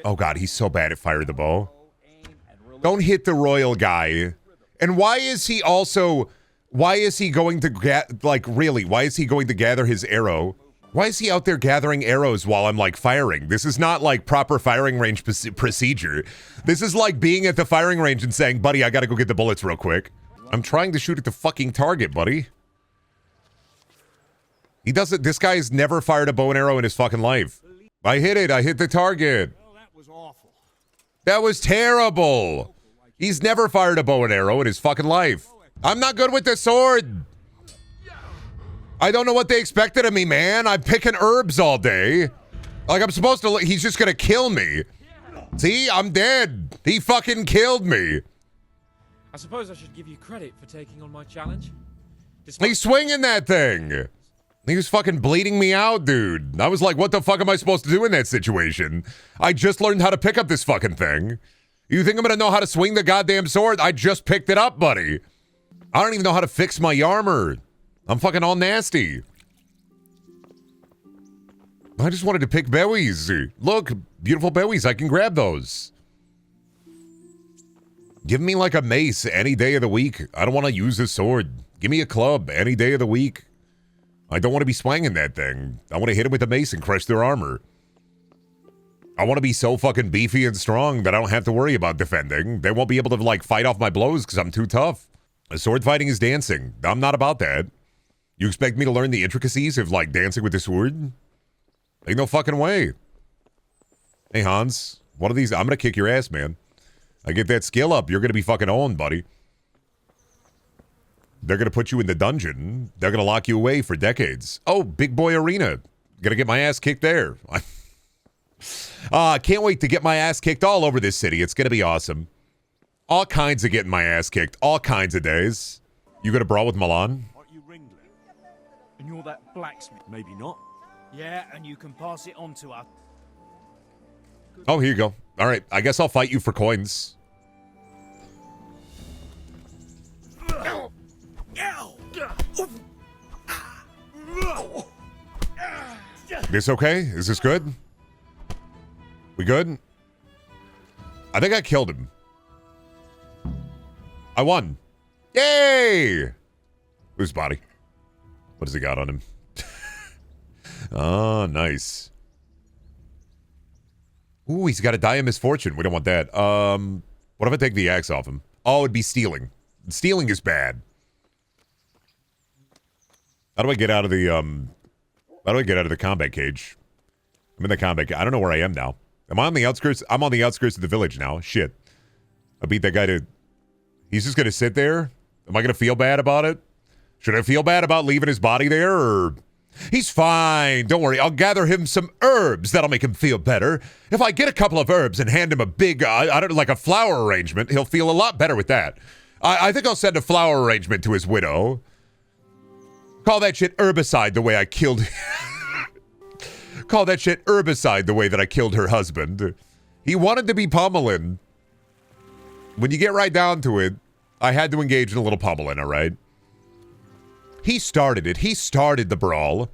Oh god, he's so bad at fire the bow. Don't hit the royal guy. And why is he also... Why is he going to really? Why is he going to gather his arrow? Why is he out there gathering arrows while I'm like firing? This is not like proper firing range procedure. This is like being at the firing range and saying, buddy, I gotta go get the bullets real quick. I'm trying to shoot at the fucking target, buddy. He doesn't, this guy's never fired a bow and arrow in his fucking life. I hit it, I hit the target. Well, that was awful. That was terrible. He's never fired a bow and arrow in his fucking life. I'm not good with the sword. I don't know what they expected of me, man. I'm picking herbs all day. Like I'm supposed to, he's just gonna kill me. See, I'm dead. He fucking killed me. I suppose I should give you credit for taking on my challenge. He's swinging that thing. He was fucking bleeding me out, dude. I was like, what the fuck am I supposed to do in that situation? I just learned how to pick up this fucking thing. You think I'm gonna know how to swing the goddamn sword? I just picked it up, buddy. I don't even know how to fix my armor. I'm fucking all nasty. I just wanted to pick berries. Look, beautiful berries. I can grab those. Give me like a mace any day of the week. I don't want to use a sword. Give me a club any day of the week. I don't want to be swinging that thing. I want to hit them with a mace and crush their armor. I want to be so fucking beefy and strong that I don't have to worry about defending. They won't be able to like fight off my blows because I'm too tough. Sword fighting is dancing. I'm not about that. You expect me to learn the intricacies of like dancing with the sword? Ain't no fucking way. Hey Hans, one of these, I'm gonna kick your ass, man. I get that skill up, you're gonna be fucking owned, buddy. They're gonna put you in the dungeon. They're gonna lock you away for decades. Oh, big boy arena. Gonna get my ass kicked there. Can't wait to get my ass kicked all over this city. It's gonna be awesome. All kinds of getting my ass kicked. All kinds of days. You gonna brawl with Milan? Aren't you Ringling? And you're that blacksmith? Maybe not. Yeah, and you can pass it on to us. Oh, here you go. All right, I guess I'll fight you for coins. This okay? Is this good? We good? I think I killed him. I won. Yay! Whose body? What does he got on him? Oh, nice. Ooh, he's got a die of misfortune. We don't want that. What if I take the axe off him? Oh, it'd be stealing. Stealing is bad. How do I get out of the, how do I get out of the combat cage? I'm in the combat cage. I don't know where I am now. Am I on the outskirts? I'm on the outskirts of the village now. Shit. I beat that guy to... He's just gonna sit there? Am I gonna feel bad about it? Should I feel bad about leaving his body there, or... He's fine. Don't worry. I'll gather him some herbs. That'll make him feel better. If I get a couple of herbs and hand him a big, I don't know, like a flower arrangement, he'll feel a lot better with that. I think I'll send a flower arrangement to his widow. Call that shit herbicide the way I killed... Call that shit herbicide the way that I killed her husband. He wanted to be pummeling. When you get right down to it, I had to engage in a little pummeling, all right? He started it. He started the brawl.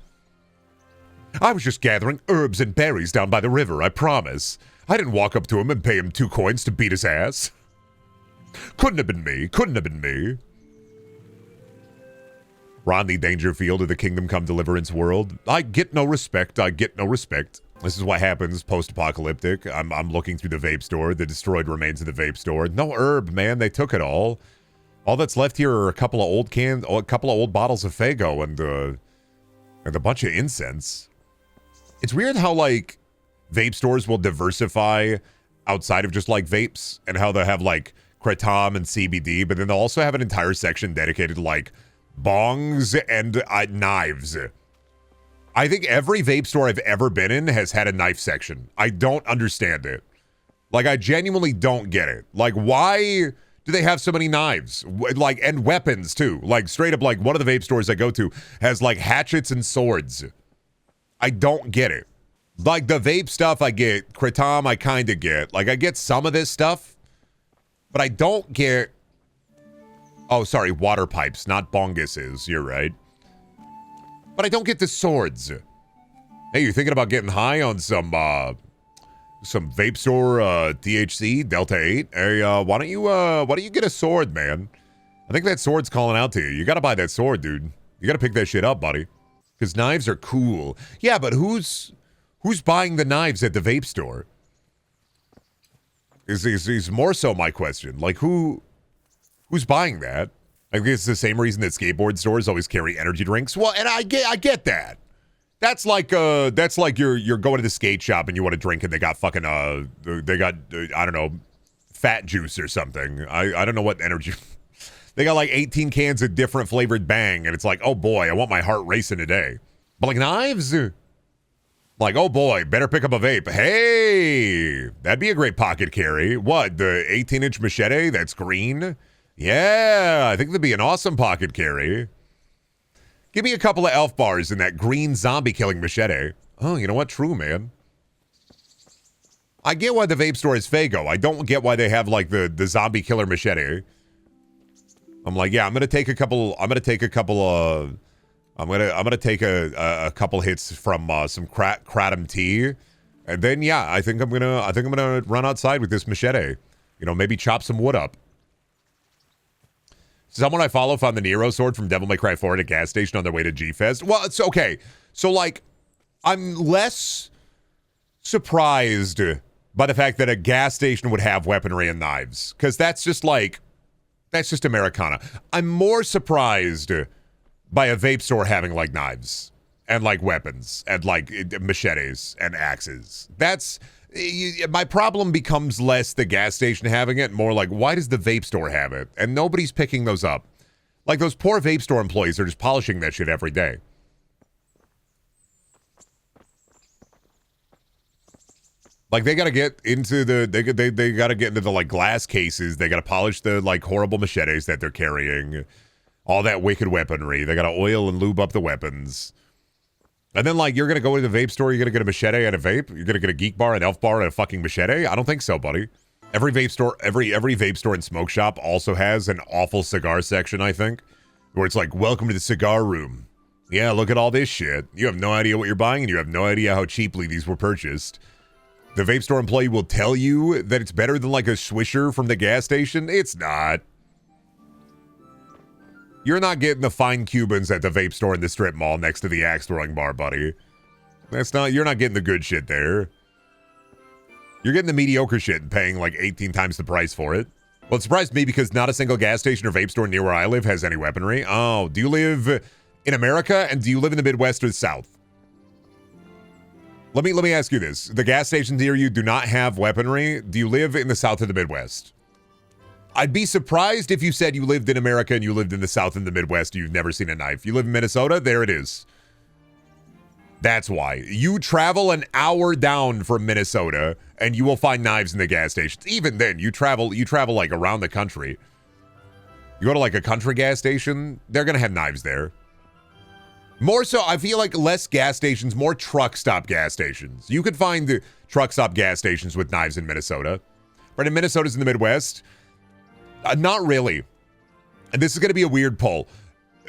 I was just gathering herbs and berries down by the river, I promise. I didn't walk up to him and pay him 2 coins to beat his ass. Couldn't have been me. Couldn't have been me. Rodney Dangerfield of the Kingdom Come Deliverance world. I get no respect. I get no respect. This is what happens post-apocalyptic. I'm looking through the vape store, the destroyed remains of the vape store. No herb, man. They took it all. All that's left here are a couple of old cans, a couple of old bottles of Faygo and a bunch of incense. It's weird how, like, vape stores will diversify outside of just, like, vapes and how they'll have, like, kratom and CBD, but then they'll also have an entire section dedicated to, like, bongs and knives. I think every vape store I've ever been in has had a knife section. I don't understand it. Like, I genuinely don't get it. Like, why do they have so many knives? Like, and weapons, too. Like, straight up, like, one of the vape stores I go to has, like, hatchets and swords. I don't get it. Like, the vape stuff I get. Kratom I kind of get. Like, I get some of this stuff. But I don't get... Oh, sorry, water pipes, not bonguses. You're right. But I don't get the swords. Hey, you're thinking about getting high on some some vape store THC Delta 8. Hey, why don't you get a sword, man? I think that sword's calling out to you. You gotta buy that sword, dude. You gotta pick that shit up, buddy. Because knives are cool. Yeah, but who's buying the knives at the vape store? Is more so my question. Like, who's buying that? I guess it's the same reason that skateboard stores always carry energy drinks. Well, and I get that. That's like you're going to the skate shop and you want a drink and they got fucking I don't know, fat juice or something. I don't know what energy. They got like 18 cans of different flavored Bang and it's like, oh boy, I want my heart racing today. But like knives, like, oh boy, better pick up a vape. Hey, that'd be a great pocket carry. What, the 18-inch machete that's green? Yeah, I think that'd be an awesome pocket carry. Give me a couple of elf bars in that green zombie killing machete. Oh, you know what? True, man. I get why the vape store is Fago. I don't get why they have like the zombie killer machete. I'm like, yeah, I'm gonna take a couple hits from some kratom tea, and then yeah, I think I'm gonna run outside with this machete. You know, maybe chop some wood up. Someone I follow found the Nero sword from Devil May Cry 4 at a gas station on their way to G-Fest. Well, it's okay. So, like, I'm less surprised by the fact that a gas station would have weaponry and knives. Because that's just Americana. I'm more surprised by a vape store having, like, knives and, like, weapons and, like, machetes and axes. My problem becomes less the gas station having it, more like, why does the vape store have it? And nobody's picking those up. Like, those poor vape store employees are just polishing that shit every day. Like, they gotta get into they gotta get into the, like, glass cases. They gotta polish the, like, horrible machetes that they're carrying. All that wicked weaponry. They gotta oil and lube up the weapons. And then, like, you're going to go to the vape store, you're going to get a machete and a vape? You're going to get a geek bar, an elf bar, and a fucking machete? I don't think so, buddy. Every vape store, every vape store and smoke shop also has an awful cigar section, I think, where it's like, welcome to the cigar room. Yeah, look at all this shit. You have no idea what you're buying, and you have no idea how cheaply these were purchased. The vape store employee will tell you that it's better than, like, a Swisher from the gas station. It's not. You're not getting the fine Cubans at the vape store in the strip mall next to the axe throwing bar, buddy. You're not getting the good shit there. You're getting the mediocre shit and paying like 18 times the price for it. Well, it surprised me because not a single gas station or vape store near where I live has any weaponry. Oh, do you live in America and do you live in the Midwest or the South? Let me ask you this. The gas stations near you do not have weaponry. Do you live in the South or the Midwest? I'd be surprised if you said you lived in America and you lived in the South and the Midwest and you've never seen a knife. You live in Minnesota? There it is. That's why. You travel an hour down from Minnesota and you will find knives in the gas stations. Even then, you travel like around the country. You go to like a country gas station, they're going to have knives there. More so, I feel like less gas stations, more truck stop gas stations. You could find the truck stop gas stations with knives in Minnesota. But in Minnesota's in the Midwest, not really. And this is going to be a weird poll.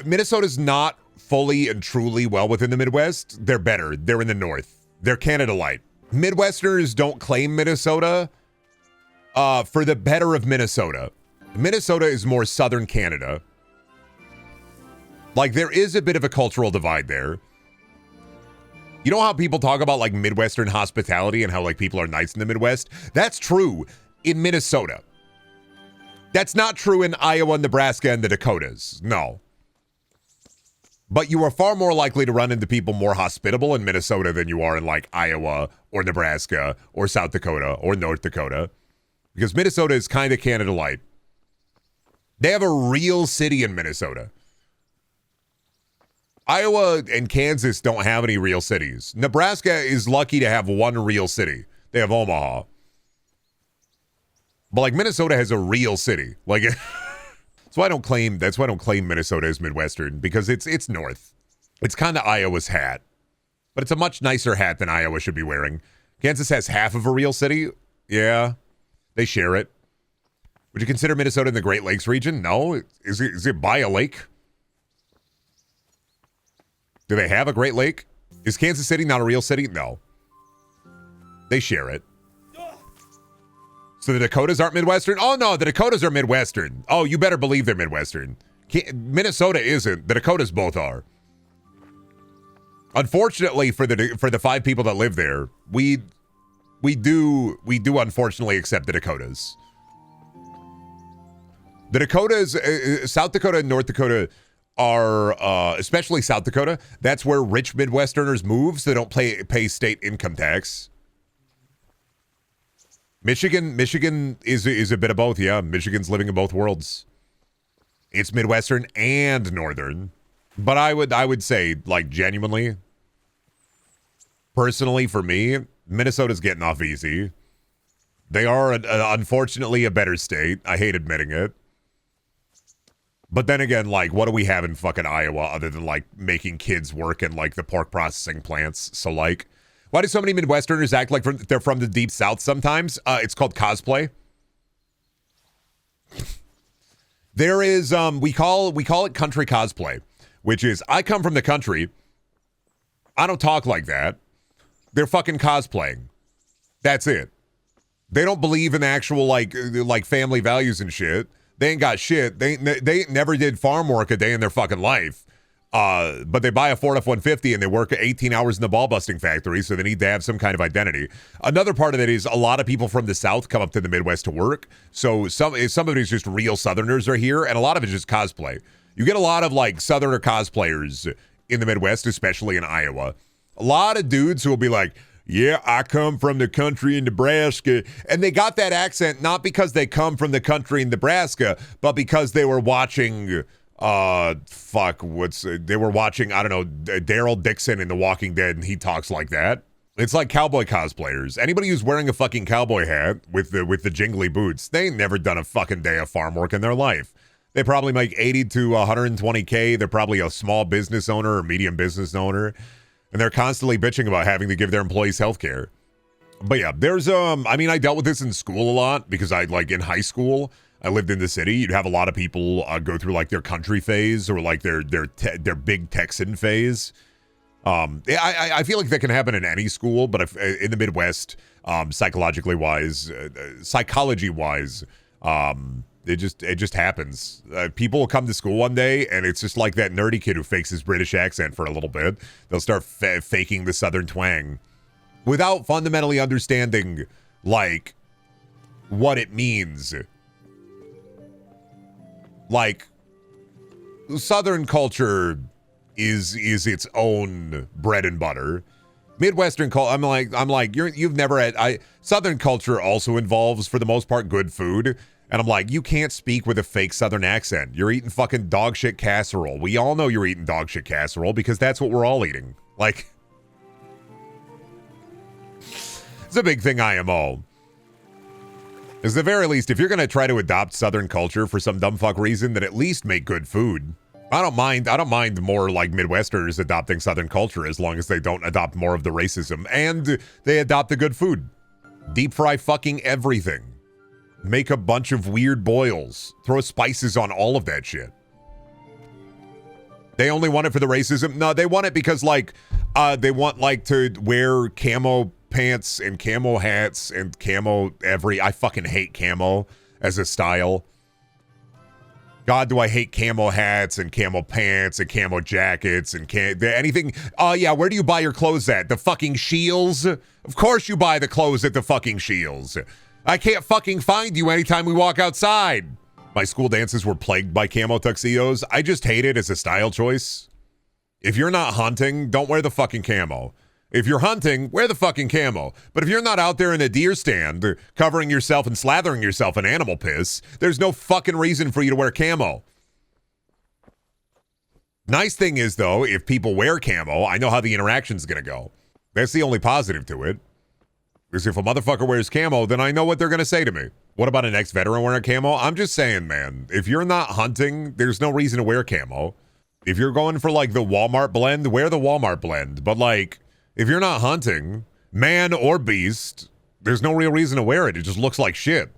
Minnesota's not fully and truly well within the Midwest. They're better. They're in the North. They're Canada light. Midwesterners don't claim Minnesota for the better of Minnesota. Minnesota is more southern Canada. Like, there is a bit of a cultural divide there. You know how people talk about, like, Midwestern hospitality and how, like, people are nice in the Midwest? That's true in Minnesota. That's not true in Iowa, Nebraska, and the Dakotas. No. But you are far more likely to run into people more hospitable in Minnesota than you are in, like, Iowa or Nebraska or South Dakota or North Dakota. Because Minnesota is kind of Canada light. They have a real city in Minnesota. Iowa and Kansas don't have any real cities. Nebraska is lucky to have one real city. They have Omaha. But like Minnesota has a real city. Like that's why I don't claim Minnesota as Midwestern, because it's north. It's kind of Iowa's hat. But it's a much nicer hat than Iowa should be wearing. Kansas has half of a real city. Yeah. They share it. Would you consider Minnesota in the Great Lakes region? No. Is it by a lake? Do they have a Great Lake? Is Kansas City not a real city? No. They share it. So the Dakotas aren't Midwestern? Oh, no, the Dakotas are Midwestern. Oh, you better believe they're Midwestern. Minnesota isn't. The Dakotas both are. Unfortunately, for the 5 people that live there, we do unfortunately accept the Dakotas. The Dakotas, South Dakota and North Dakota are, especially South Dakota, that's where rich Midwesterners move, so they don't pay state income tax. Michigan is a bit of both, yeah. Michigan's living in both worlds. It's Midwestern and Northern. But I would say, like, genuinely, personally for me, Minnesota's getting off easy. They are, unfortunately, a better state. I hate admitting it. But then again, like, what do we have in fucking Iowa other than, like, making kids work in, like, the pork processing plants? So, like, why do so many Midwesterners act like they're from the deep south sometimes? It's called cosplay. There is, we call it country cosplay, which is, I come from the country. I don't talk like that. They're fucking cosplaying. That's it. They don't believe in actual, like family values and shit. They ain't got shit. They never did farm work a day in their fucking life. But they buy a Ford F-150 and they work 18 hours in the ball busting factory, so they need to have some kind of identity. Another part of it is a lot of people from the South come up to the Midwest to work. So some of it is just real Southerners are here, and a lot of it is just cosplay. You get a lot of like Southerner cosplayers in the Midwest, especially in Iowa. A lot of dudes who will be like, yeah, I come from the country in Nebraska. And they got that accent not because they come from the country in Nebraska, but because they were watching, they were watching, I don't know, Daryl Dixon in The Walking Dead, and he talks like that. It's like cowboy cosplayers. Anybody who's wearing a fucking cowboy hat with the jingly boots, they ain't never done a fucking day of farm work in their life. They probably make 80 to 120K. They're probably a small business owner or medium business owner. And they're constantly bitching about having to give their employees health care. But yeah, there's, I mean, I dealt with this in school a lot because in high school, I lived in the city. You'd have a lot of people go through like their country phase or like their big Texan phase. I feel like that can happen in any school, but in the Midwest, psychology wise, it just happens. People will come to school one day, and it's just like that nerdy kid who fakes his British accent for a little bit. They'll start faking the Southern twang without fundamentally understanding, like, what it means. Like, Southern culture is its own bread and butter. Midwestern culture, I'm like, you've never had. Southern culture also involves, for the most part, good food. And I'm like, you can't speak with a fake Southern accent. You're eating fucking dog shit casserole. We all know you're eating dog shit casserole because that's what we're all eating. Like, it's a big thing, IMO. At the very least, if you're going to try to adopt Southern culture for some dumb fuck reason, then at least make good food. I don't mind more like Midwesterners adopting Southern culture as long as they don't adopt more of the racism and they adopt the good food. Deep fry fucking everything. Make a bunch of weird boils. Throw spices on all of that shit. They only want it for the racism? No, they want it because, like, they want, like, to wear camo pants and camo hats and camo I fucking hate camo as a style. God, do I hate camo hats and camo pants and camo jackets and anything. Oh, yeah, where do you buy your clothes at? The fucking Shields? Of course you buy the clothes at the fucking Shields. I can't fucking find you anytime we walk outside. My school dances were plagued by camo tuxedos. I just hate it as a style choice. If you're not hunting, don't wear the fucking camo. If you're hunting, wear the fucking camo. But if you're not out there in a deer stand covering yourself and slathering yourself in animal piss, there's no fucking reason for you to wear camo. Nice thing is, though, if people wear camo, I know how the interaction's gonna go. That's the only positive to it. Because if a motherfucker wears camo, then I know what they're going to say to me. What about an ex-veteran wearing camo? I'm just saying, man, if you're not hunting, there's no reason to wear camo. If you're going for, like, the Walmart blend, wear the Walmart blend. But, like, if you're not hunting, man or beast, there's no real reason to wear it. It just looks like shit.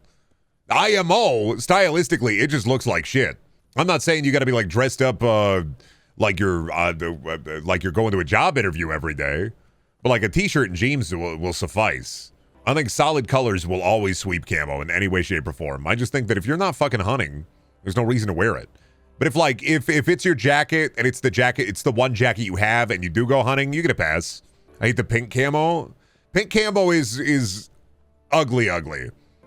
IMO, stylistically, it just looks like shit. I'm not saying you got to be, like, dressed up like you're going to a job interview every day. But like a t-shirt and jeans will suffice. I think solid colors will always sweep camo in any way, shape, or form. I just think that if you're not fucking hunting, there's no reason to wear it. But if like if it's your jacket and it's the one jacket you have and you do go hunting, you get a pass. I hate the pink camo. Pink camo is ugly.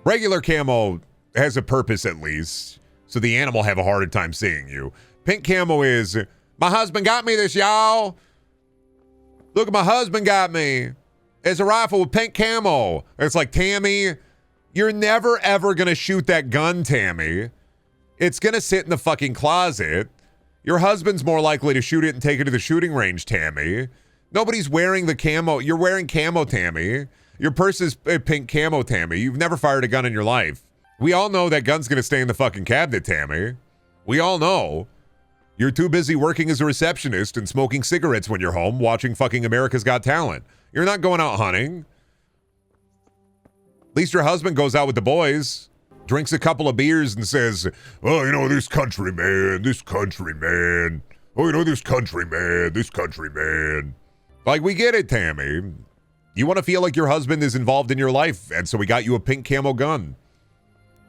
Regular camo has a purpose at least, so the animal have a harder time seeing you. Pink camo is, my husband got me this, y'all. Look, my husband got me. It's a rifle with pink camo. It's like, Tammy, you're never ever gonna shoot that gun, Tammy. It's gonna sit in the fucking closet. Your husband's more likely to shoot it and take it to the shooting range, Tammy. Nobody's wearing the camo. You're wearing camo, Tammy. Your purse is pink camo, Tammy. You've never fired a gun in your life. We all know that gun's gonna stay in the fucking cabinet, Tammy. We all know. You're too busy working as a receptionist and smoking cigarettes when you're home watching fucking America's Got Talent. You're not going out hunting. At least your husband goes out with the boys, drinks a couple of beers and says, oh, you know, this country man. Oh, you know, this country man. Like, we get it, Tammy. You want to feel like your husband is involved in your life, and so we got you a pink camo gun.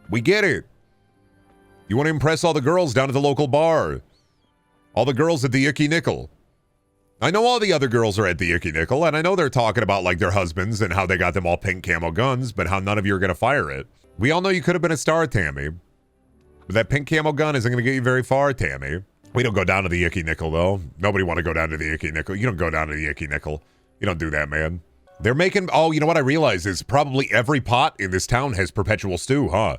We get it. You want to impress all the girls down at the local bar. All the girls at the Icky Nickel. I know all the other girls are at the Icky Nickel, and I know they're talking about like their husbands and how they got them all pink camo guns, but how none of you are going to fire it. We all know you could have been a star, Tammy. But that pink camo gun isn't going to get you very far, Tammy. We don't go down to the Icky Nickel, though. Nobody want to go down to the Icky Nickel. You don't go down to the Icky Nickel. You don't do that, man. They're making... Oh, you know what I realize is probably every pot in this town has perpetual stew, huh?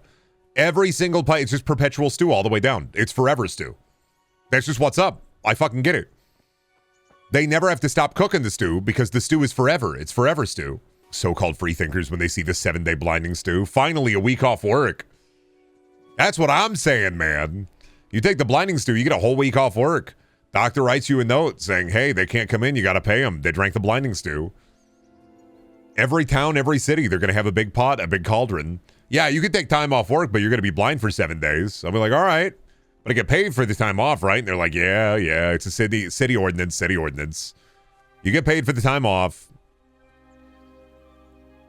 Every single pot, it's just perpetual stew all the way down. It's forever stew. That's just what's up. I fucking get it. They never have to stop cooking the stew because the stew is forever. It's forever stew. So-called free thinkers when they see the 7-day blinding stew. Finally, a week off work. That's what I'm saying, man. You take the blinding stew, you get a whole week off work. Doctor writes you a note saying, hey, they can't come in. You got to pay them. They drank the blinding stew. Every town, every city, they're going to have a big pot, a big cauldron. Yeah, you could take time off work, but you're going to be blind for 7 days. I'll be like, all right. But I get paid for the time off, right? And they're like, yeah, it's a city ordinance. You get paid for the time off.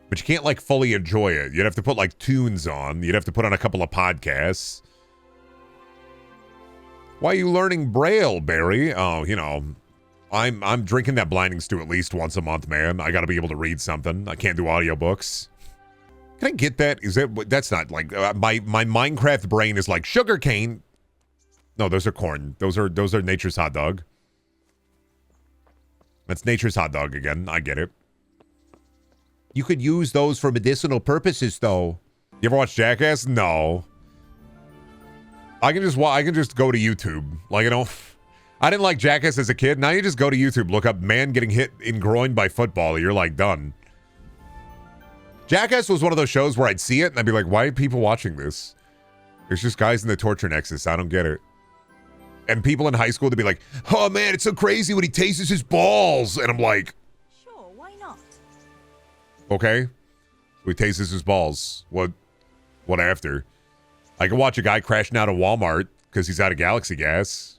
But you can't, like, fully enjoy it. You'd have to put, like, tunes on. You'd have to put on a couple of podcasts. Why are you learning Braille, Barry? Oh, you know, I'm drinking that blinding stew at least once a month, man. I got to be able to read something. I can't do audiobooks. Can I get that? That's not, like, my Minecraft brain is like, sugar cane. No, those are corn. Those are Nature's Hot Dog. That's Nature's Hot Dog again. I get it. You could use those for medicinal purposes, though. You ever watch Jackass? No. I can just go to YouTube. Like, you know, I didn't like Jackass as a kid. Now you just go to YouTube, look up man getting hit in groin by football. You're like done. Jackass was one of those shows where I'd see it and I'd be like, why are people watching this? It's just guys in the torture nexus. I don't get it. And people in high school to be like, oh man, it's so crazy when he tases his balls. And I'm like, sure, why not? Okay. So he tases his balls. What after? I can watch a guy crashing out of Walmart because he's out of Galaxy gas.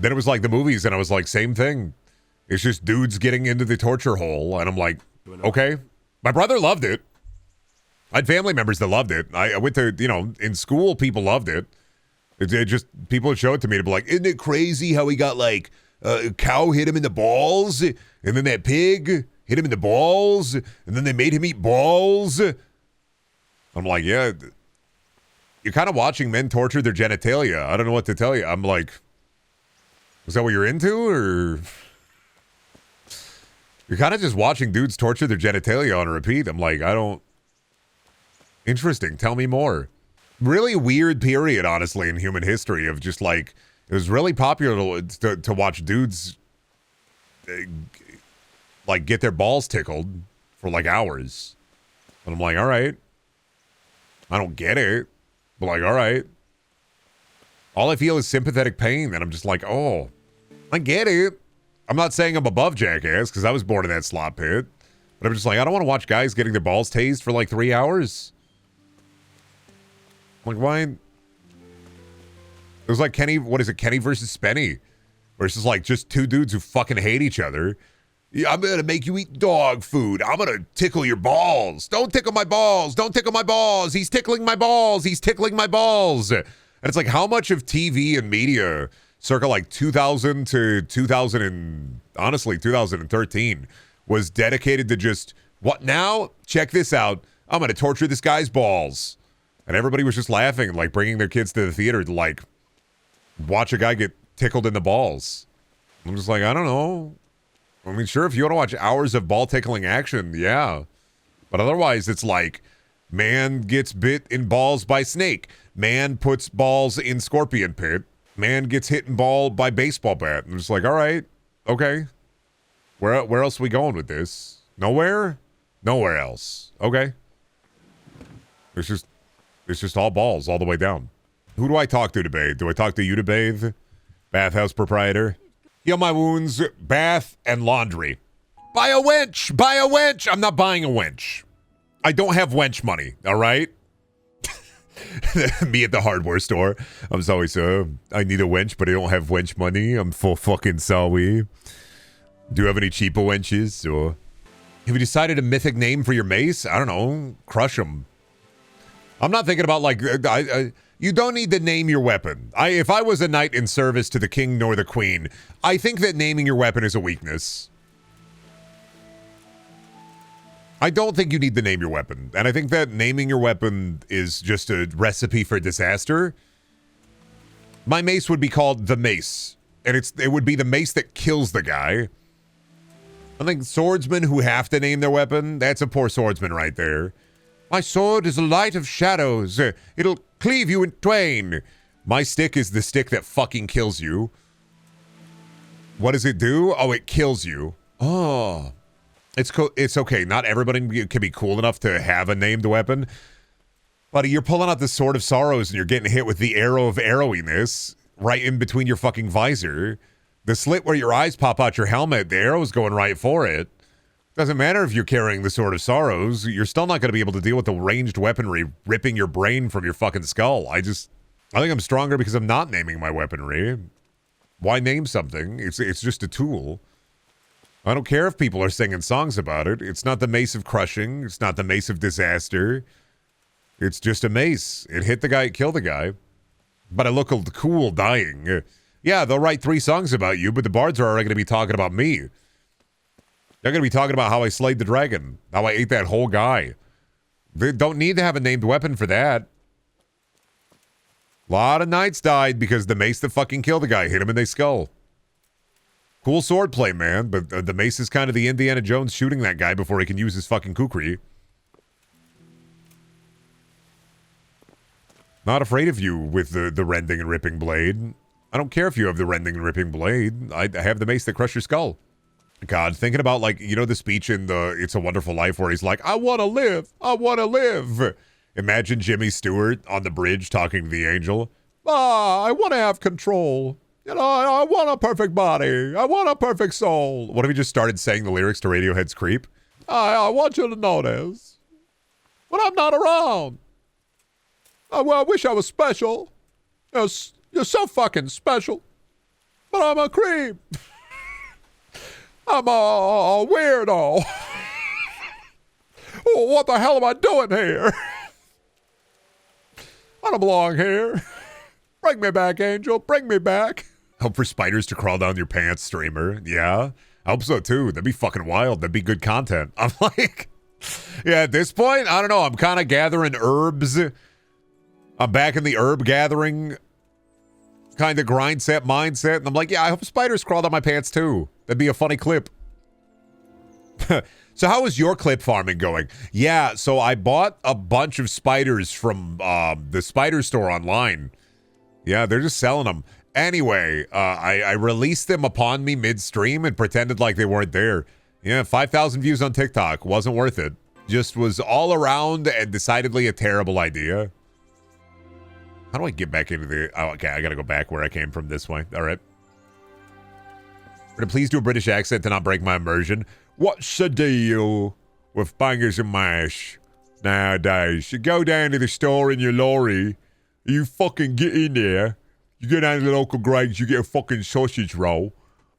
Then it was like the movies and I was like, same thing. It's just dudes getting into the torture hole. And I'm like, okay. My brother loved it. I had family members that loved it. I went to, you know, in school, people loved it. It just, people would show it to me to be like, isn't it crazy how he got like, a cow hit him in the balls, and then that pig hit him in the balls, and then they made him eat balls. I'm like, yeah, you're kind of watching men torture their genitalia. I don't know what to tell you. I'm like, is that what you're into, or? You're kind of just watching dudes torture their genitalia on a repeat. I'm like, I don't. Interesting. Tell me more. Really weird period, honestly, in human history of just like, it was really popular to watch dudes like get their balls tickled for like hours. And I'm like, all right. I don't get it. But like, all right. All I feel is sympathetic pain. And I'm just like, oh, I get it. I'm not saying I'm above Jackass because I was born in that slop pit. But I'm just like, I don't want to watch guys getting their balls tased for like 3 hours. Like, why? It was like Kenny, what is it? Kenny versus Spenny. Where it's just like just two dudes who fucking hate each other. Yeah, I'm gonna make you eat dog food. I'm gonna tickle your balls. Don't tickle my balls. Don't tickle my balls. He's tickling my balls. He's tickling my balls. And it's like, how much of TV and media circa like 2000 to 2000 and honestly 2013 was dedicated to just, what now? Check this out. I'm gonna torture this guy's balls. And everybody was just laughing, like bringing their kids to the theater to like watch a guy get tickled in the balls. I'm just like, I don't know. I mean, sure, if you want to watch hours of ball tickling action, yeah. But otherwise, it's like, man gets bit in balls by snake. Man puts balls in scorpion pit. Man gets hit in ball by baseball bat. I'm just like, all right, okay. Where else are we going with this? Nowhere? Nowhere else. Okay. It's just all balls all the way down. Who do I talk to bathe? Do I talk to you to bathe? Bathhouse proprietor? Heal my wounds, bath, and laundry. Buy a wench! Buy a wench! I'm not buying a wench. I don't have wench money, all right? Me at the hardware store. I'm sorry, sir. I need a wench, but I don't have wench money. I'm full fucking sorry. Do you have any cheaper wenches? Or have you decided a mythic name for your mace? I don't know. Crush 'em. I'm not thinking about like... you don't need to name your weapon. If I was a knight in service to the king nor the queen, I think that naming your weapon is a weakness. I don't think you need to name your weapon. And I think that naming your weapon is just a recipe for disaster. My mace would be called the mace. And it would be the mace that kills the guy. I think swordsmen who have to name their weapon, that's a poor swordsman right there. My sword is a light of shadows. It'll cleave you in twain. My stick is the stick that fucking kills you. What does it do? Oh, it kills you. Oh. It's okay. Not everybody can be cool enough to have a named weapon. Buddy, you're pulling out the Sword of Sorrows and you're getting hit with the arrow of arrowiness right in between your fucking visor. The slit where your eyes pop out your helmet, the arrow's going right for it. Doesn't matter if you're carrying the Sword of Sorrows, you're still not going to be able to deal with the ranged weaponry ripping your brain from your fucking skull. I think I'm stronger because I'm not naming my weaponry. Why name something? It's just a tool. I don't care if people are singing songs about it. It's not the Mace of Crushing. It's not the Mace of Disaster. It's just a mace. It hit the guy, it killed the guy. But I look cool dying. Yeah, they'll write 3 songs about you, but the bards are already going to be talking about me. They're going to be talking about how I slayed the dragon, how I ate that whole guy. They don't need to have a named weapon for that. A lot of knights died because the mace that fucking killed the guy hit him in the skull. Cool swordplay, man, but the mace is kind of the Indiana Jones shooting that guy before he can use his fucking kukri. Not afraid of you with the rending and ripping blade. I don't care if you have the rending and ripping blade. I have the mace that crushes your skull. God, thinking about, like, you know the speech in the It's a Wonderful Life where he's like, I want to live. I want to live. Imagine Jimmy Stewart on the bridge talking to the angel. I want to have control. You know, I want a perfect body. I want a perfect soul. What if he just started saying the lyrics to Radiohead's Creep? I want you to notice. But I'm not around. I wish I was special. You're so fucking special. But I'm a creep. I'm a weirdo. Oh, what the hell am I doing here? I don't belong here. Bring me back, Angel. Bring me back. Hope for spiders to crawl down your pants, streamer. Yeah, I hope so too. That'd be fucking wild. That'd be good content. I'm like, yeah, at this point, I don't know. I'm kind of gathering herbs. I'm back in the herb gathering kind of grind set mindset. And I'm like, yeah, I hope spiders crawl down my pants too. That'd be a funny clip. So how is your clip farming going? Yeah, so I bought a bunch of spiders from the spider store online. Yeah, they're just selling them. Anyway, I released them upon me mid-stream and pretended like they weren't there. Yeah, 5,000 views on TikTok. Wasn't worth it. Just was all around and decidedly a terrible idea. How do I get back into the... Oh, okay, I gotta go back where I came from this way. All right. Please do a British accent to not break my immersion. What's the deal with bangers and mash nowadays? You go down to the store in your lorry, you fucking get in there, you go down to the local Greggs, you get a fucking sausage roll,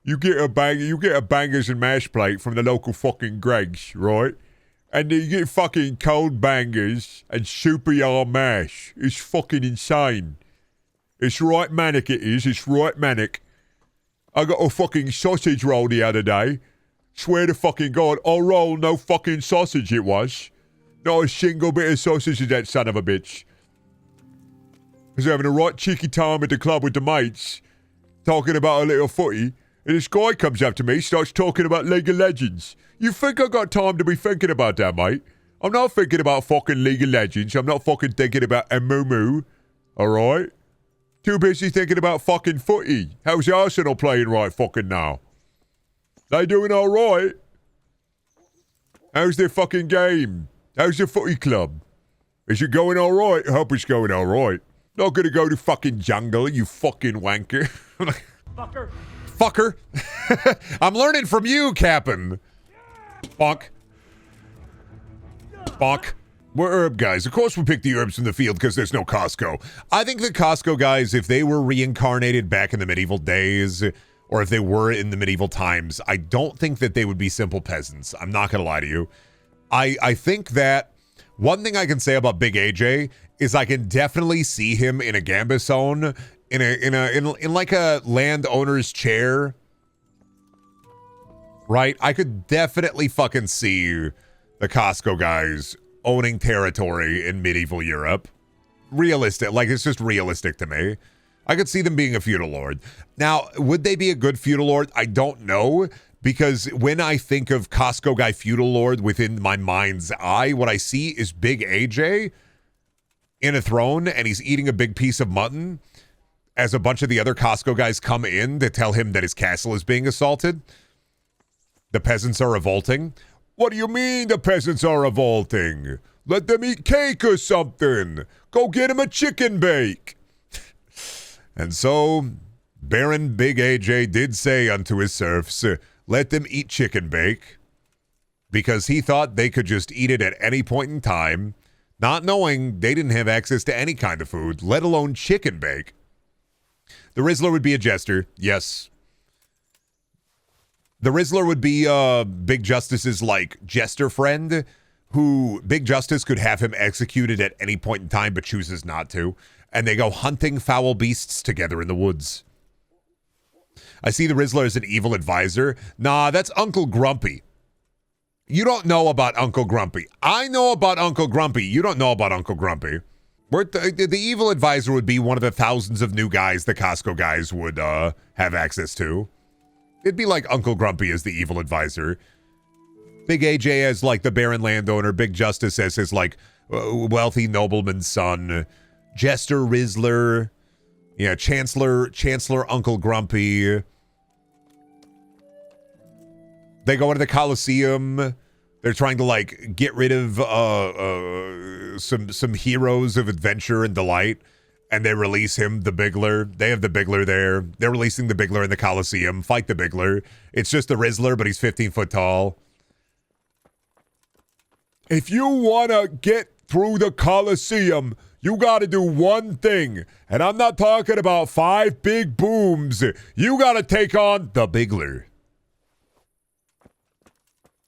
You get a bangers and mash plate from the local fucking Greg's, right? And then you get fucking cold bangers and super yard mash. It's fucking insane. It's right manic, it is. It's right manic. I got a fucking sausage roll the other day. Swear to fucking God, a roll, no fucking sausage it was. Not a single bit of sausage in that son of a bitch. I was having a right cheeky time at the club with the mates, talking about a little footy, and this guy comes up to me, starts talking about League of Legends. You think I got time to be thinking about that, mate? I'm not thinking about fucking League of Legends. I'm not fucking thinking about a moo-moo. Alright? Too busy thinking about fucking footy. How's Arsenal playing right fucking now? They doing alright? How's their fucking game? How's your footy club? Is it going alright? I hope it's going alright. Not gonna go to fucking jungle, you fucking wanker. Fucker. Fucker. I'm learning from you, Captain. Bonk. Bonk. We're herb guys. Of course we pick the herbs from the field because there's no Costco. I think the Costco guys, if they were reincarnated back in the medieval days, or if they were in the medieval times, I don't think that they would be simple peasants. I'm not going to lie to you. I think that one thing I can say about Big AJ is I can definitely see him in a gambit zone, in like a landowner's chair. Right? I could definitely fucking see the Costco guys owning territory in medieval Europe. Realistic. Like, it's just realistic to me. I could see them being a feudal lord. Now, would they be a good feudal lord? I don't know, because when I think of Costco guy feudal lord within my mind's eye, what I see is Big AJ in a throne, and he's eating a big piece of mutton as a bunch of the other Costco guys come in to tell him that his castle is being assaulted. The peasants are revolting. What do you mean the peasants are revolting? Let them eat cake or something. Go get him a chicken bake. And so, Baron Big AJ did say unto his serfs, let them eat chicken bake, because he thought they could just eat it at any point in time, not knowing they didn't have access to any kind of food, let alone chicken bake. The Rizzler would be a jester, yes. The Rizzler would be Big Justice's, like, jester friend, who Big Justice could have him executed at any point in time, but chooses not to. And they go hunting foul beasts together in the woods. I see the Rizzler as an evil advisor. Nah, that's Uncle Grumpy. You don't know about Uncle Grumpy. I know about Uncle Grumpy. You don't know about Uncle Grumpy. The evil advisor would be one of the thousands of new guys the Costco guys would have access to. It'd be like Uncle Grumpy as the evil advisor. Big AJ as, like, the Baron landowner. Big Justice as his, like, wealthy nobleman's son. Jester Rizzler. Yeah, Chancellor Uncle Grumpy. They go into the Colosseum. They're trying to, like, get rid of some heroes of adventure and delight. And they release him, the Bigler. They have the Bigler there. They're releasing the Bigler in the Colosseum. Fight the Bigler. It's just the Rizzler, but he's 15 foot tall. If you want to get through the Colosseum, you got to do one thing. And I'm not talking about 5 big booms. You got to take on the Bigler.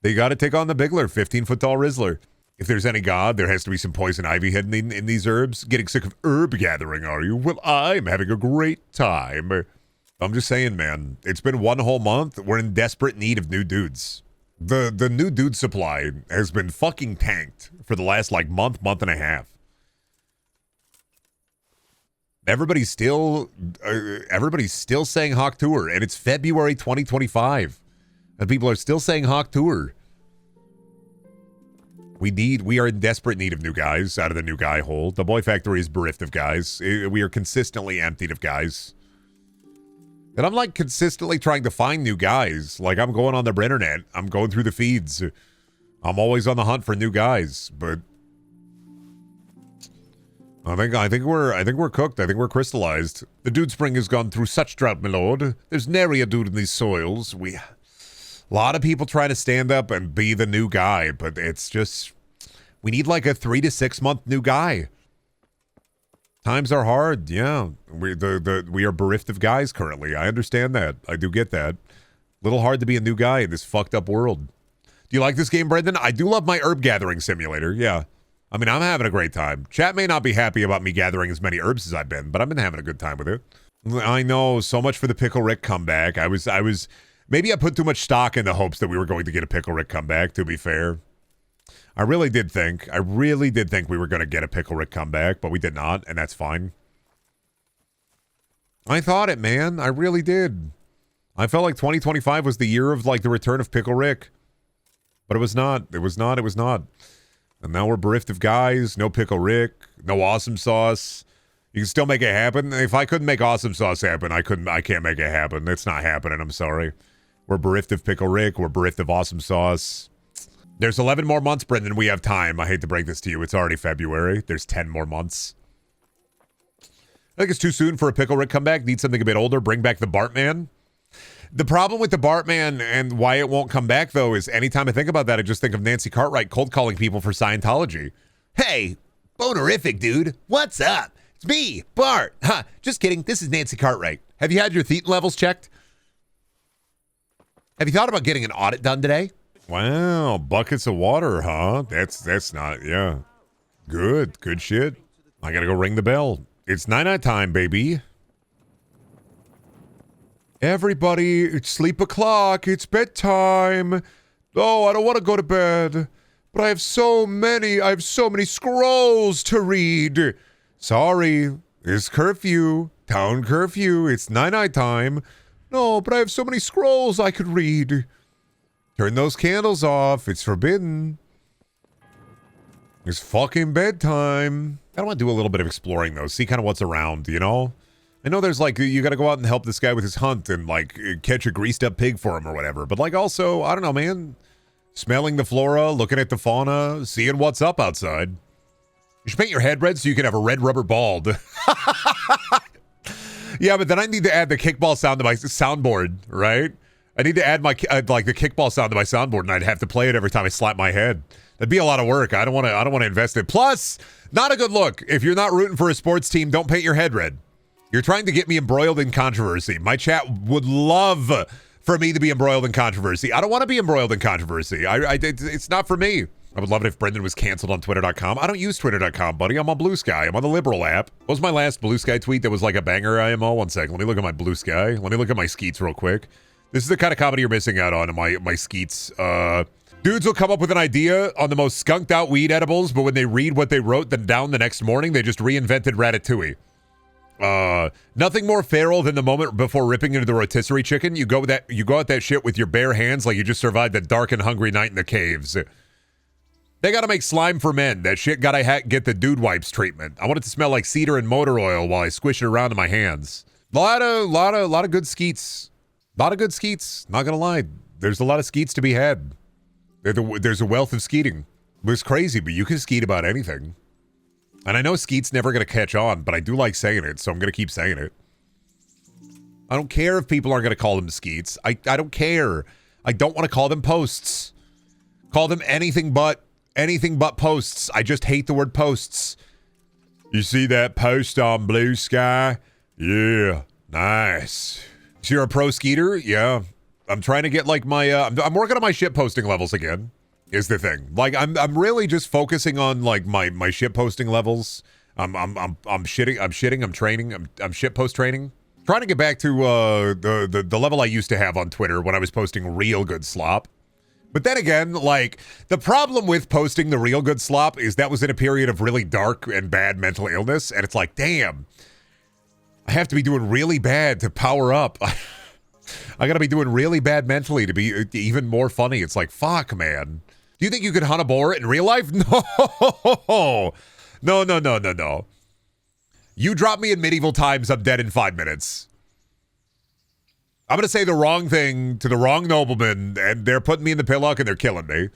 They got to take on the Bigler, 15 foot tall Rizzler. If there's any god, there has to be some poison ivy hidden in these herbs. Getting sick of herb gathering, are you? Well, I'm having a great time. I'm just saying, man. It's been one whole month. We're in desperate need of new dudes. The new dude supply has been fucking tanked for the last, like, month and a half. Everybody's still saying Hawk Tour, and it's February 2025. And people are still saying Hawk Tour. We are in desperate need of new guys out of the new guy hole. The Boy Factory is bereft of guys. We are consistently emptied of guys. And I'm, like, consistently trying to find new guys. Like, I'm going on the internet. I'm going through the feeds. I'm always on the hunt for new guys. But I think we're cooked. I think we're crystallized. The dude spring has gone through such drought, my lord. There's nary a dude in these soils. A lot of people try to stand up and be the new guy, but it's just, we need like a 3 to 6 month new guy. Times are hard, yeah. We are bereft of guys currently. I understand that. I do get that. Little hard to be a new guy in this fucked up world. Do you like this game, Brendan? I do love my herb gathering simulator. Yeah. I mean, I'm having a great time. Chat may not be happy about me gathering as many herbs as I've been, but I've been having a good time with it. I know, so much for the Pickle Rick comeback. Maybe I put too much stock in the hopes that we were going to get a Pickle Rick comeback, to be fair. I really did think we were going to get a Pickle Rick comeback, but we did not, and that's fine. I thought it, man. I really did. I felt like 2025 was the year of, like, the return of Pickle Rick. But it was not. It was not. It was not. And now we're bereft of guys. No Pickle Rick. No Awesome Sauce. You can still make it happen. If I couldn't make Awesome Sauce happen, I can't make it happen. It's not happening. I'm sorry. We're bereft of Pickle Rick. We're bereft of Awesome Sauce. There's 11 more months, Brendan. We have time. I hate to break this to you. It's already February. There's 10 more months. I think it's too soon for a Pickle Rick comeback. Need something a bit older. Bring back the Bartman. The problem with the Bartman and why it won't come back, though, is anytime I think about that, I just think of Nancy Cartwright cold calling people for Scientology. Hey, bonerific, dude. What's up? It's me, Bart. Huh, just kidding. This is Nancy Cartwright. Have you had your thetan levels checked? Have you thought about getting an audit done today? Wow, buckets of water, huh? That's not, yeah. Good shit. I gotta go ring the bell. It's night-night time, baby. Everybody, it's sleep o'clock. It's bedtime. Oh, I don't want to go to bed. But I have so many scrolls to read. Sorry, it's curfew. Town curfew. It's night-night time. No, but I have so many scrolls I could read. Turn those candles off. It's forbidden. It's fucking bedtime. I want to do a little bit of exploring, though. See kind of what's around, you know? I know there's, like, you gotta go out and help this guy with his hunt and, like, catch a greased-up pig for him or whatever. But, like, also, I don't know, man. Smelling the flora, looking at the fauna, seeing what's up outside. You should paint your head red so you can have a red rubber bald. Yeah, but then I need to add the kickball sound to my soundboard, right? I need to add my, like, the kickball sound to my soundboard, and I'd have to play it every time I slap my head. That'd be a lot of work. I don't want to invest in it. Plus, not a good look. If you're not rooting for a sports team, don't paint your head red. You're trying to get me embroiled in controversy. My chat would love for me to be embroiled in controversy. I don't want to be embroiled in controversy. It's not for me. I would love it if Brendan was canceled on Twitter.com. I don't use Twitter.com, buddy. I'm on Blue Sky. I'm on the liberal app. What was my last Blue Sky tweet that was like a banger IMO? One second. Let me look at my Blue Sky. Let me look at my skeets real quick. This is the kind of comedy you're missing out on my skeets. Dudes will come up with an idea on the most skunked out weed edibles, but when they read what they wrote then down the next morning, they just reinvented Ratatouille. Nothing more feral than the moment before ripping into the rotisserie chicken. You go at that shit with your bare hands like you just survived a dark and hungry night in the caves. They gotta make slime for men. That shit gotta get the dude wipes treatment. I want it to smell like cedar and motor oil while I squish it around in my hands. Lot of good skeets. Lot of good skeets. Not gonna lie. There's a lot of skeets to be had. There's a wealth of skeeting. It's crazy, but you can skeet about anything. And I know skeet's never going to catch on, but I do like saying it, so I'm going to keep saying it. I don't care if people aren't going to call them skeets. I don't care. I don't want to call them posts. Call them anything but posts. I just hate the word posts. You see that post on Blue Sky? Yeah, nice. So you're a pro skeeter? Yeah. I'm trying to get like my I'm working on my shit posting levels again. Is the thing. Like I'm really just focusing on like my shit posting levels. I'm training. I'm shit post training. Trying to get back to the level I used to have on Twitter when I was posting real good slop. But then again, like the problem with posting the real good slop is that was in a period of really dark and bad mental illness, and it's like, damn, I have to be doing really bad to power up. I gotta be doing really bad mentally to be even more funny. It's like, fuck, man. Do you think you could hunt a boar in real life? No. No. You drop me in medieval times, I'm dead in 5 minutes. I'm gonna say the wrong thing to the wrong nobleman, and they're putting me in the pillock and they're killing me.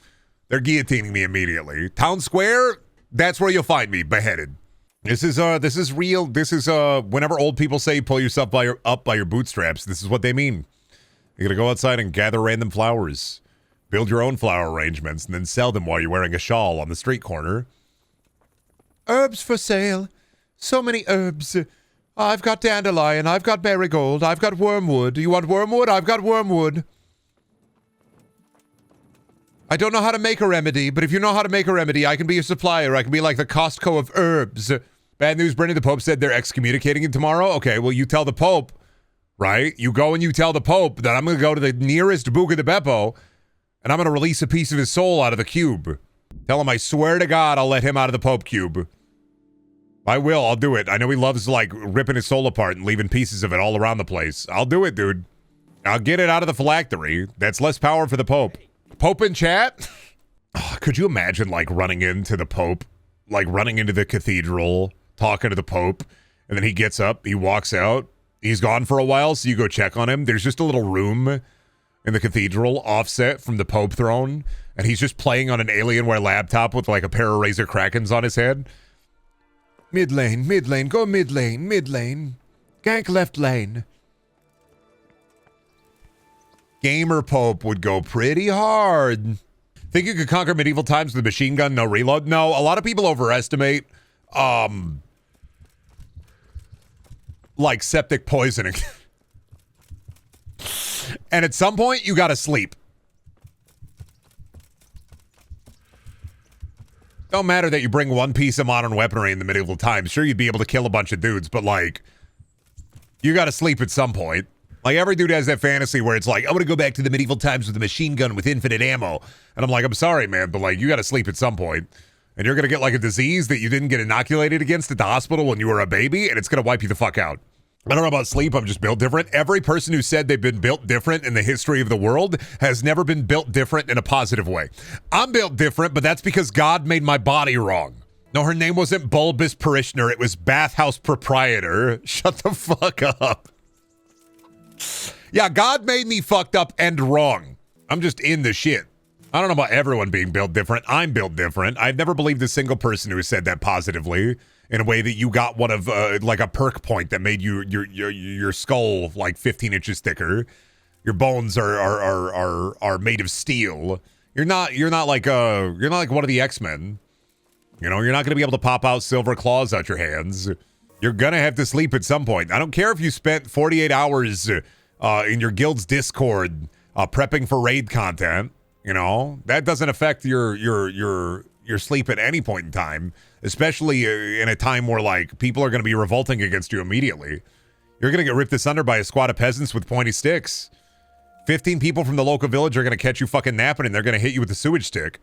They're guillotining me immediately. Town square, that's where you'll find me, beheaded. This is real. This is whenever old people say pull yourself up by your bootstraps, this is what they mean. You're gonna go outside and gather random flowers, build your own flower arrangements, and then sell them while you're wearing a shawl on the street corner. Herbs for sale. So many herbs. I've got dandelion, I've got marigold, I've got wormwood. You want wormwood? I've got wormwood. I don't know how to make a remedy, but if you know how to make a remedy, I can be your supplier. I can be like the Costco of herbs. Bad news, Brendan. The Pope said they're excommunicating him tomorrow. Okay, well, you tell the Pope, right? You go and you tell the Pope that I'm going to go to the nearest Buca de Beppo, and I'm going to release a piece of his soul out of the cube. Tell him I swear to God I'll let him out of the Pope cube. I will. I'll do it. I know he loves, like, ripping his soul apart and leaving pieces of it all around the place. I'll do it, dude. I'll get it out of the phylactery. That's less power for the Pope. Pope in chat? Oh, could you imagine, like, running into the Pope? Like, running into the cathedral, talking to the Pope, and then he gets up, he walks out, he's gone for a while, so you go check on him. There's just a little room in the cathedral offset from the Pope throne, and he's just playing on an Alienware laptop with, like, a pair of Razor Krakens on his head. Mid lane, go mid lane. Gank left lane. Gamer Pope would go pretty hard. Think you could conquer medieval times with a machine gun, no reload? No, a lot of people overestimate, like septic poisoning. And at some point, you gotta sleep. Don't matter that you bring one piece of modern weaponry in the medieval times. Sure, you'd be able to kill a bunch of dudes, but, like, you gotta sleep at some point. Like, every dude has that fantasy where it's like, I want to go back to the medieval times with a machine gun with infinite ammo. And I'm like, I'm sorry, man, but, like, you gotta sleep at some point. And you're gonna get, like, a disease that you didn't get inoculated against at the hospital when you were a baby, and it's gonna wipe you the fuck out. I don't know about sleep, I'm just built different. Every person who said they've been built different in the history of the world has never been built different in a positive way. I'm built different, but that's because God made my body wrong. No, her name wasn't Bulbous Parishioner, it was Bathhouse Proprietor. Shut the fuck up. Yeah, God made me fucked up and wrong. I'm just in the shit. I don't know about everyone being built different. I'm built different. I've never believed a single person who said that positively. In a way that you got one of like a perk point that made your skull like 15 inches thicker. Your bones are made of steel. You're not like one of the X-Men. You know, you're not gonna be able to pop out silver claws out your hands. You're gonna have to sleep at some point. I don't care if you spent 48 hours in your guild's Discord prepping for raid content. You know, that doesn't affect your sleep at any point in time, especially in a time where, like, people are going to be revolting against you immediately. You're going to get ripped asunder by a squad of peasants with pointy sticks. 15 people from the local village are going to catch you fucking napping, and they're going to hit you with a sewage stick.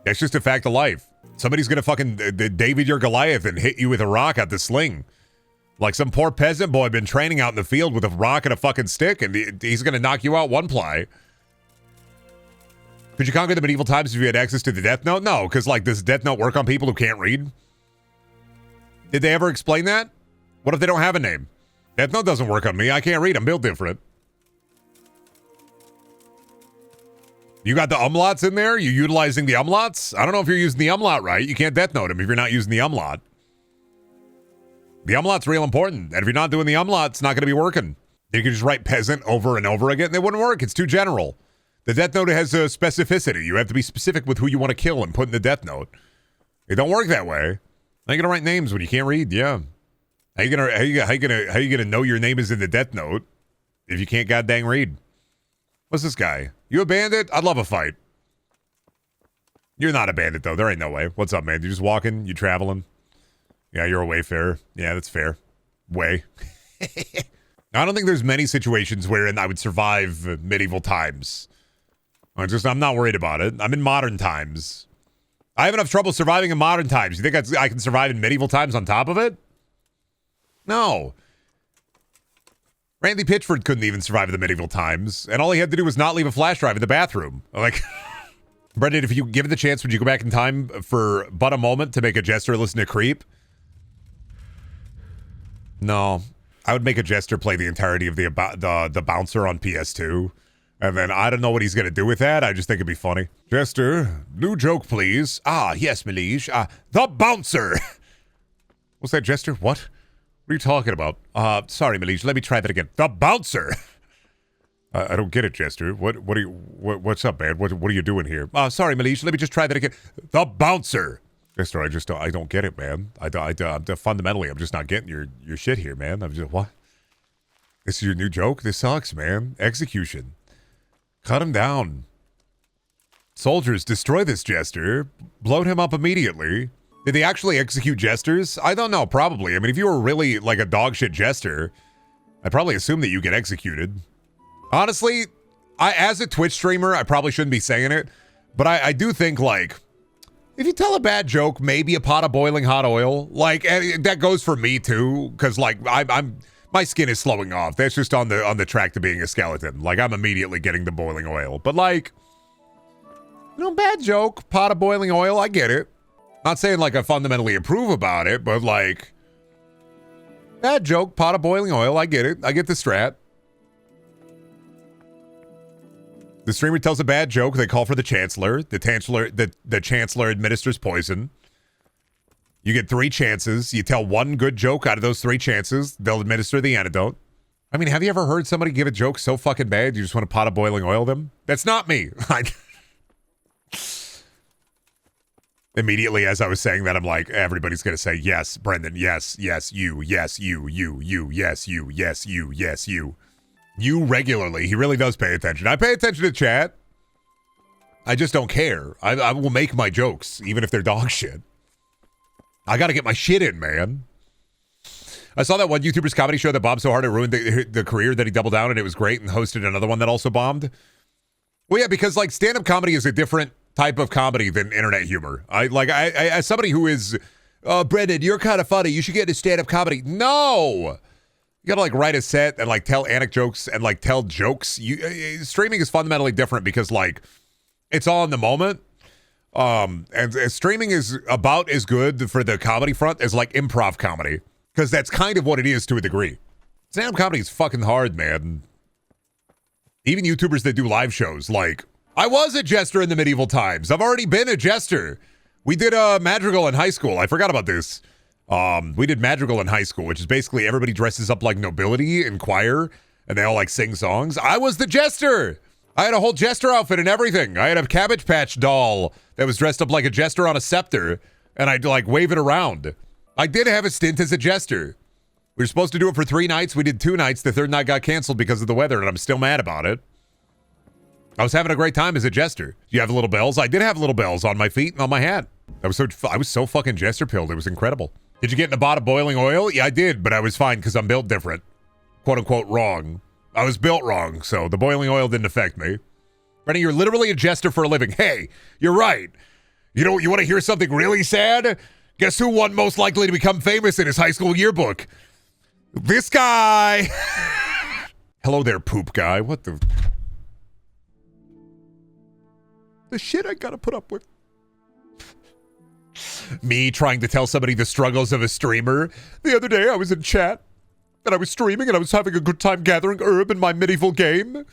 That's just a fact of life. Somebody's going to fucking David your Goliath and hit you with a rock at the sling. Like some poor peasant boy been training out in the field with a rock and a fucking stick, and he's going to knock you out one ply. Could you conquer the medieval times if you had access to the Death Note? No, because, like, does Death Note work on people who can't read? Did they ever explain that? What if they don't have a name? Death Note doesn't work on me. I can't read. I'm built different. You got the umlauts in there? You utilizing the umlauts? I don't know if you're using the umlaut right. You can't Death Note him if you're not using the umlaut. The umlaut's real important. And if you're not doing the umlaut, it's not going to be working. You can just write peasant over and over again. They wouldn't work. It's too general. The Death Note has a specificity. You have to be specific with who you want to kill and put in the Death Note. It don't work that way. How you gonna write names when you can't read? Yeah. How you gonna know your name is in the Death Note if you can't goddamn read? What's this guy? You a bandit? I'd love a fight. You're not a bandit though. There ain't no way. What's up, man? You just walking? You traveling? Yeah, you're a wayfarer. Yeah, that's fair. Way. I don't think there's many situations wherein I would survive medieval times. I'm not worried about it. I'm in modern times. I have enough trouble surviving in modern times. You think I can survive in medieval times on top of it? No. Randy Pitchford couldn't even survive in the medieval times, and all he had to do was not leave a flash drive in the bathroom. Like, Brendan, if you give it the chance, would you go back in time for but a moment to make a jester listen to Creep? No. I would make a jester play the entirety of the bouncer on PS2. And then I don't know what he's going to do with that. I just think it'd be funny. Jester, new joke, please. Ah, yes, Melige. The bouncer. What's that, Jester? What? What are you talking about? Sorry, Melige. Let me try that again. The bouncer. I don't get it, Jester. What's up, man? What are you doing here? Sorry, Melige. Let me just try that again. The bouncer. Jester, I don't get it, man. Fundamentally, I'm just not getting your shit here, man. I'm just, what? This is your new joke? This sucks, man. Execution. Cut him down. Soldiers, destroy this jester. Bloat him up immediately. Did they actually execute jesters? I don't know, probably. I mean, if you were really like a dog shit jester, I'd probably assume that you get executed. Honestly, as a Twitch streamer, I probably shouldn't be saying it, but I do think, like, if you tell a bad joke, maybe a pot of boiling hot oil, like, and that goes for me too, because like my skin is slowing off. That's just on the track to being a skeleton. Like, I'm immediately getting the boiling oil. But like, you know, bad joke, pot of boiling oil, I get it. Not saying like I fundamentally approve about it, but like, bad joke, pot of boiling oil, I get it. I get the strat. The streamer tells a bad joke. They call for the chancellor. The chancellor administers poison. You get 3 chances. You tell one good joke out of those 3 chances. They'll administer the antidote. I mean, have you ever heard somebody give a joke so fucking bad you just want to pot of boiling oil them? That's not me. Immediately as I was saying that, I'm like, everybody's going to say, yes, Brendan, yes, yes, you, yes, you, yes, you, yes, you, yes, you. You regularly. He really does pay attention. I pay attention to chat. I just don't care. I will make my jokes, even if they're dog shit. I got to get my shit in, man. I saw that one YouTuber's comedy show that bombed so hard it ruined the career that he doubled down, and it was great, and hosted another one that also bombed. Well, yeah, because like stand-up comedy is a different type of comedy than internet humor. I as somebody who is, Brendan, you're kind of funny. You should get into stand-up comedy. No! You gotta like write a set and like tell anecdotes and like tell jokes. Streaming is fundamentally different because like it's all in the moment. And streaming is about as good for the comedy front as like improv comedy, because that's kind of what it is to a degree. Stand-up comedy is fucking hard, man. Even YouTubers that do live shows, like, I was a jester in the medieval times. I've already been a jester. We did a madrigal in high school. I forgot about this. We did madrigal in high school, which is basically everybody dresses up like nobility in choir, and they all like sing songs. I was the jester. I had a whole jester outfit and everything. I had a Cabbage Patch doll that was dressed up like a jester on a scepter, and I'd like wave it around. I did have a stint as a jester. We were supposed to do it for 3 nights. We did 2 nights. The 3rd night got canceled because of the weather, and I'm still mad about it. I was having a great time as a jester. Do you have little bells? I did have little bells on my feet and on my hat. I was so fucking jester pilled. It was incredible. Did you get in a pot of boiling oil? Yeah, I did, but I was fine because I'm built different. Quote unquote wrong. I was built wrong, so the boiling oil didn't affect me. Brennan, you're literally a jester for a living. Hey, you're right. You know, you want to hear something really sad? Guess who won most likely to become famous in his high school yearbook? This guy. Hello there, poop guy. What the shit I gotta put up with. Me trying to tell somebody the struggles of a streamer. The other day I was in chat and I was streaming and I was having a good time gathering herb in my medieval game.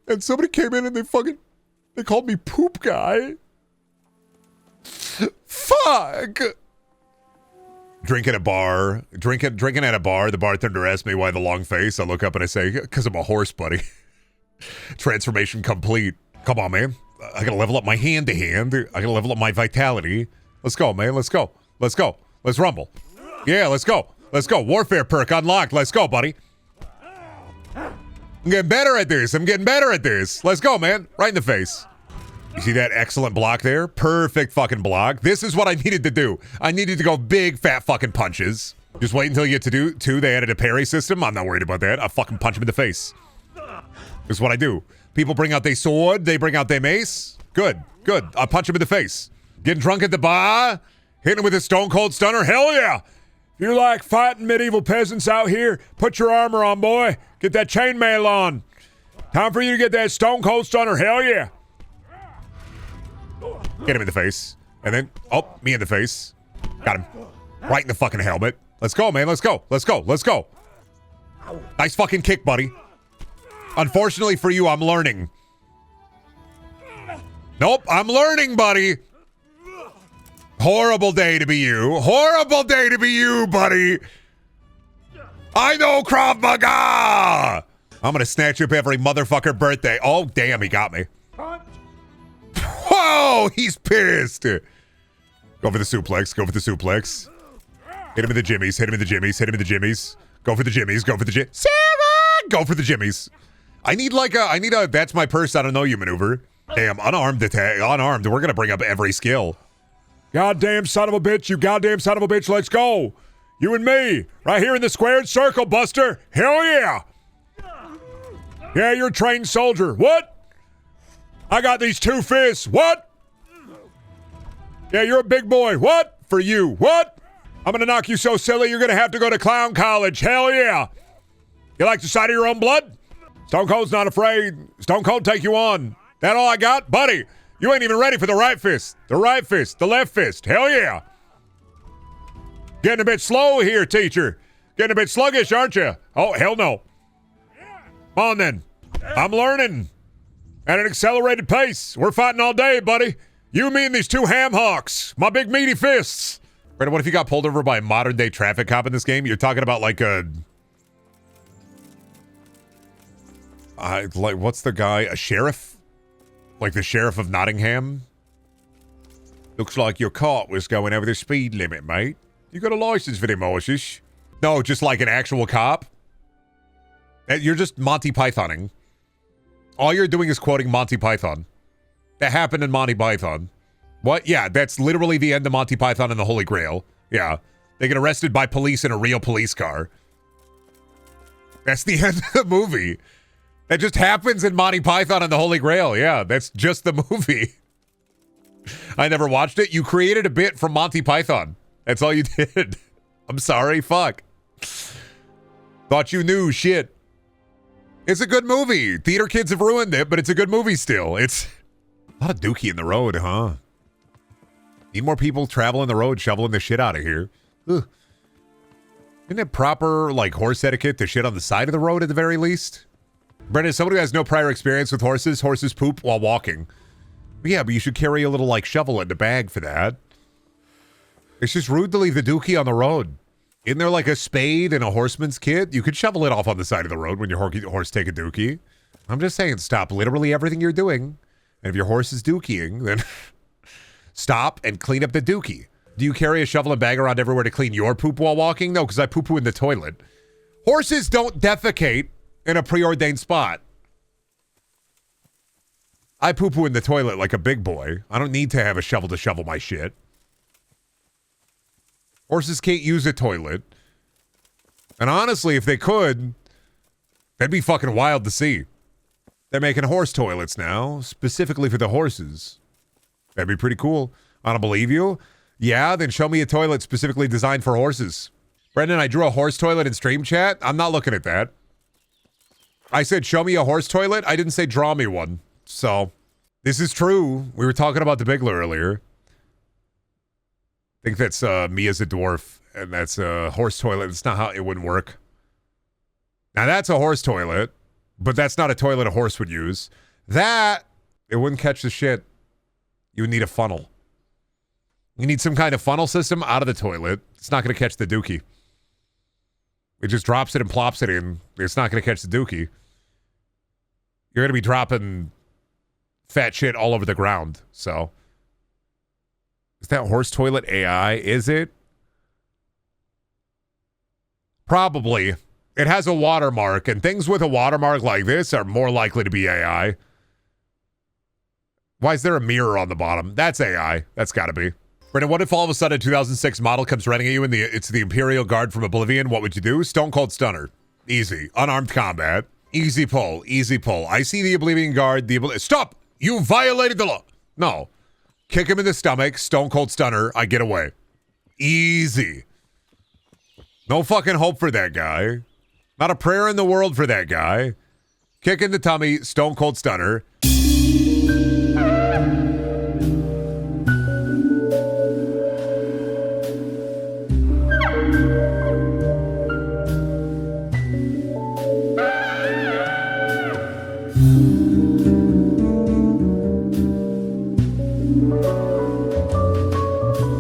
And somebody came in and they called me poop guy. Fuck. Drinking at a bar. Drinking at a bar. The bartender asked me why the long face. I look up and I say, because I'm a horse, buddy. Transformation complete. Come on, man. I gotta level up my hand-to-hand. I gotta level up my vitality. Let's go, man. Let's go. Let's go. Let's rumble. Yeah, let's go. Let's go. Warfare perk unlocked. Let's go, buddy. I'm getting better at this. I'm getting better at this. Let's go, man. Right in the face. You see that excellent block there? Perfect fucking block. This is what I needed to do. I needed to go big, fat fucking punches. Just wait until you get to do 2. They added a parry system. I'm not worried about that. I'll fucking punch him in the face. This is what I do. People bring out their sword. They bring out their mace. Good. Good. I'll punch him in the face. Getting drunk at the bar. Hitting him with a stone cold stunner. Hell yeah. If you like fighting medieval peasants out here, put your armor on, boy. Get that chainmail on. Time for you to get that stone cold stunner. Hell yeah. Get him in the face. And then, oh, me in the face. Got him. Right in the fucking helmet. Let's go, man. Let's go. Let's go. Let's go. Nice fucking kick, buddy. Unfortunately for you, I'm learning. Nope, I'm learning, buddy. Horrible day to be you. Horrible day to be you, buddy. I know Krav Maga. I'm gonna snatch up every motherfucker birthday. Oh, damn, he got me. Whoa, he's pissed. Go for the suplex. Go for the suplex. Hit him in the jimmies. Hit him in the jimmies. Hit him in the jimmies. Go for the jimmies. Go for the Sarah! Go for the jimmies. I need a that's my purse, I don't know you maneuver. Damn, unarmed attack. Unarmed. We're going to bring up every skill. Goddamn son of a bitch. You goddamn son of a bitch. Let's go. You and me. Right here in the squared circle, Buster. Hell yeah. Yeah, you're a trained soldier. What? I got these 2 fists. What? Yeah, you're a big boy. What? For you. What? I'm gonna knock you so silly you're gonna have to go to clown college. Hell yeah. You like the sight of your own blood? Stone Cold's not afraid. Stone Cold take you on. That all I got? Buddy, you ain't even ready for the right fist. The right fist. The left fist. Hell yeah. Getting a bit slow here, teacher. Getting a bit sluggish, aren't you? Oh, hell no. Come on then. I'm learning at an accelerated pace. We're fighting all day, buddy. You, me, and these 2 ham hocks. My big meaty fists. Brandon, what if you got pulled over by a modern day traffic cop in this game? You're talking about like a... like, what's the guy? A sheriff? Like the sheriff of Nottingham? Looks like your cart was going over the speed limit, mate. You got a license for them horses? No, just like an actual cop? You're just Monty Pythoning. All you're doing is quoting Monty Python. That happened in Monty Python. What? Yeah, that's literally the end of Monty Python and the Holy Grail. Yeah. They get arrested by police in a real police car. That's the end of the movie. That just happens in Monty Python and the Holy Grail. Yeah, that's just the movie. I never watched it. You created a bit from Monty Python. That's all you did. I'm sorry. Fuck. Thought you knew. Shit. It's a good movie. Theater kids have ruined it, but it's a good movie still. It's a lot of dookie in the road, huh? Need more people traveling the road, shoveling the shit out of here. Ugh. Isn't it proper, like, horse etiquette to shit on the side of the road at the very least? Brendan, somebody who has no prior experience with horses, horses poop while walking. Yeah, but you should carry a little, like, shovel in the bag for that. It's just rude to leave the dookie on the road. Isn't there, like, a spade and a horseman's kit? You could shovel it off on the side of the road when your horse take a dookie. I'm just saying, stop literally everything you're doing. And if your horse is dookieing, then stop and clean up the dookie. Do you carry a shovel and bag around everywhere to clean your poop while walking? No, because I poo-poo in the toilet. Horses don't defecate in a preordained spot. I poo-poo in the toilet like a big boy. I don't need to have a shovel to shovel my shit. Horses can't use a toilet. And honestly, if they could, that'd be fucking wild to see. They're making horse toilets now, specifically for the horses. That'd be pretty cool. I don't believe you. Yeah, then show me a toilet specifically designed for horses. Brendan, I drew a horse toilet in stream chat. I'm not looking at that. I said, show me a horse toilet. I didn't say draw me one. So, this is true. We were talking about the Bigler earlier. I think that's me as a dwarf, and that's a horse toilet. It's not how it wouldn't work. Now, that's a horse toilet, but that's not a toilet a horse would use. That, it wouldn't catch the shit. You would need a funnel. You need some kind of funnel system out of the toilet. It's not going to catch the dookie. It just drops it and plops it in. It's not going to catch the dookie. You're going to be dropping fat shit all over the ground. So, is that horse toilet AI? Is it? Probably. It has a watermark, and things with a watermark like this are more likely to be AI. Why is there a mirror on the bottom? That's AI. That's got to be. Brendan, what if all of a sudden a 2006 model comes running at you and it's the Imperial Guard from Oblivion? What would you do? Stone Cold Stunner. Easy. Unarmed combat. Easy pull. Easy pull. I see the Oblivion Guard. Stop! You violated the law. No. Kick him in the stomach. Stone Cold Stunner. I get away. Easy. No fucking hope for that guy. Not a prayer in the world for that guy. Kick in the tummy. Stone Cold Stunner.